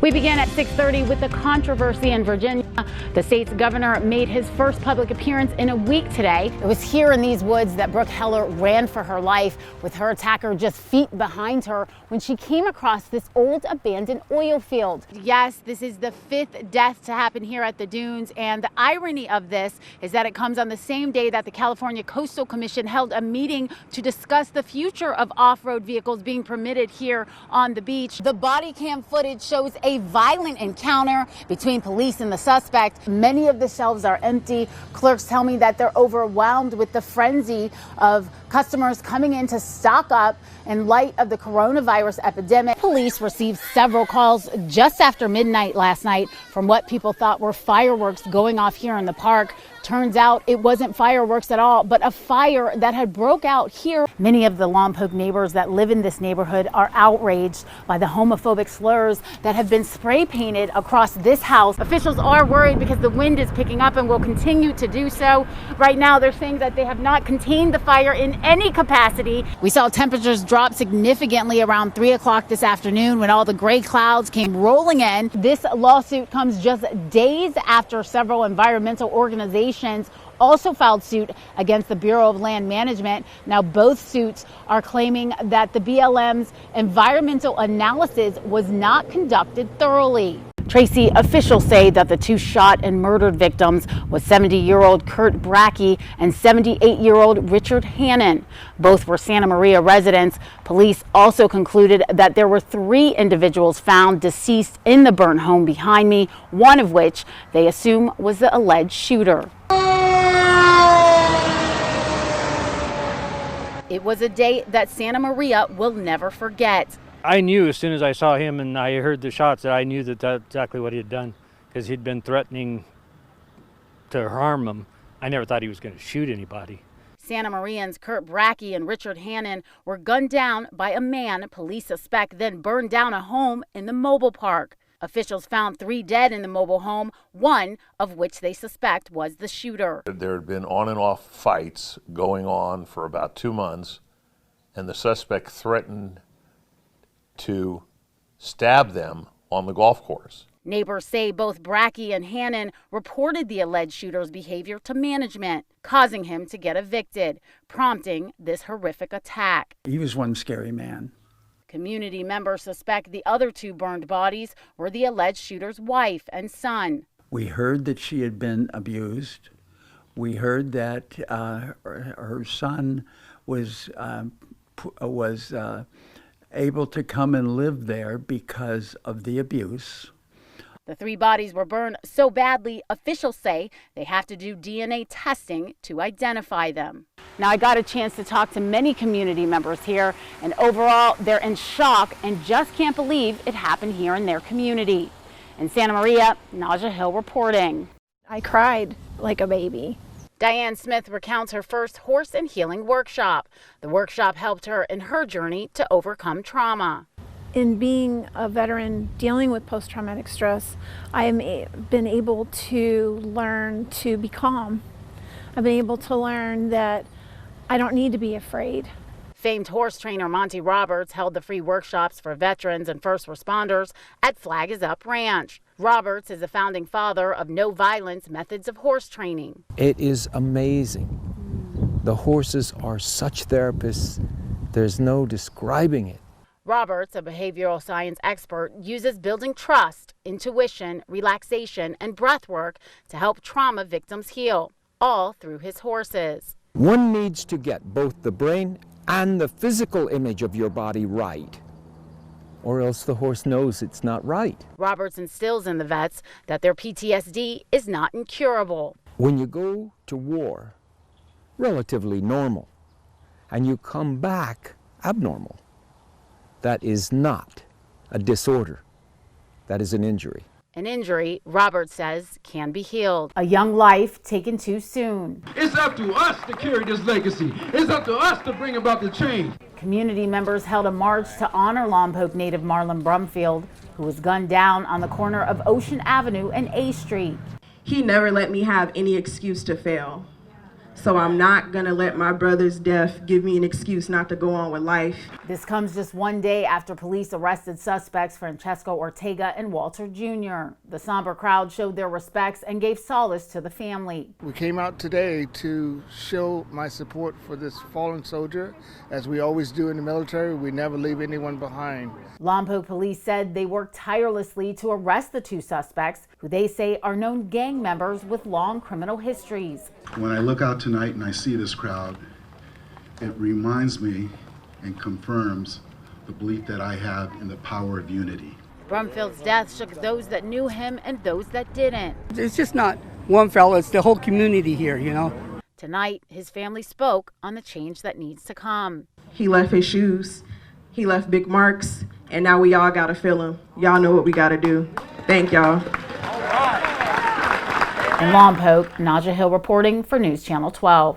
We began at 6:30 with the controversy in Virginia. The state's governor made his first public appearance in a week today. It was here in these woods that Brooke Heller ran for her life, with her attacker just feet behind her when she came across this old abandoned oil field. Yes, this is the fifth death to happen here at the dunes, and the irony of this is that it comes on the same day that the California Coastal Commission held a meeting to discuss the future of off-road vehicles being permitted here on the beach. The body cam footage shows a violent encounter between police and the suspect. Many of the shelves are empty. Clerks tell me that they're overwhelmed with the frenzy of customers coming in to stock up in light of the coronavirus epidemic. Police received several calls just after midnight last night from what people thought were fireworks going off here in the park. Turns out it wasn't fireworks at all, but a fire that had broke out here. Many of the Lompoc neighbors that live in this neighborhood are outraged by the homophobic slurs that have been spray painted across this house. Officials are worried because the wind is picking up and will continue to do so. Right now, they're saying that they have not contained the fire in any capacity. We saw temperatures drop significantly around 3 o'clock this afternoon when all the gray clouds came rolling in. This lawsuit comes just days after several environmental organizations also filed suit against the Bureau of Land Management. Now, both suits are claiming that the BLM's environmental analysis was not conducted thoroughly. Tracy, officials say that the two shot and murdered victims was 70-year-old Kurt Brackey and 78-year-old Richard Hannon. Both were Santa Maria residents. Police also concluded that there were 3 individuals found deceased in the burnt home behind me, one of which they assume was the alleged shooter. It was a day that Santa Maria will never forget. I knew as soon as I saw him and I heard the shots that I knew that that's exactly what he had done, because he'd been threatening to harm him. I never thought he was going to shoot anybody. Santa Marians Kurt Brackey and Richard Hannon were gunned down by a man police suspect then burned down a home in the mobile park. Officials found 3 dead in the mobile home, one of which they suspect was the shooter. There had been on and off fights going on for about 2 months, and the suspect threatened to stab them on the golf course. Neighbors say both Brackey and Hannon reported the alleged shooter's behavior to management, causing him to get evicted, prompting this horrific attack. He was one scary man. Community members suspect the other 2 burned bodies were the alleged shooter's wife and son. We heard that she had been abused. We heard that her son was able to come and live there because of the abuse. The 3 bodies were burned so badly, officials say they have to do DNA testing to identify them. Now, I got a chance to talk to many community members here, and overall, they're in shock and just can't believe it happened here in their community. In Santa Maria, Naja Hill reporting. I cried like a baby. Diane Smith recounts her first horse and healing workshop. The workshop helped her in her journey to overcome trauma. In being a veteran dealing with post-traumatic stress, I've been able to learn to be calm. I've been able to learn that I don't need to be afraid. Famed horse trainer Monty Roberts held the free workshops for veterans and first responders at Flag is Up Ranch. Roberts is the founding father of No Violence Methods of Horse Training. It is amazing. The horses are such therapists, there's no describing it. Roberts, a behavioral science expert, uses building trust, intuition, relaxation, and breath work to help trauma victims heal, all through his horses. One needs to get both the brain and the physical image of your body right, or else the horse knows it's not right. Roberts instills in the vets that their PTSD is not incurable. When you go to war, relatively normal, and you come back abnormal, that is not a disorder. That is an injury. An injury, Roberts says, can be healed. A young life taken too soon. It's up to us to carry this legacy. It's up to us to bring about the change. Community members held a march to honor Lompoc native Marlon Brumfield, who was gunned down on the corner of Ocean Avenue and A Street. He never let me have any excuse to fail. So I'm not gonna let my brother's death give me an excuse not to go on with life. This comes just one day after police arrested suspects Francesco Ortega and Walter Jr. The somber crowd showed their respects and gave solace to the family. We came out today to show my support for this fallen soldier. As we always do in the military, we never leave anyone behind. Lompoc police said they worked tirelessly to arrest the two suspects, who they say are known gang members with long criminal histories. When I look out tonight and I see this crowd, it reminds me and confirms the belief that I have in the power of unity. Brumfield's death shook those that knew him and those that didn't. It's just not one fellow, it's the whole community here, you know. Tonight, his family spoke on the change that needs to come. He left his shoes, he left big marks, and now we all gotta fill them. Y'all know what we gotta do. Thank y'all. In Lompoc, Naja Hill reporting for News Channel 12.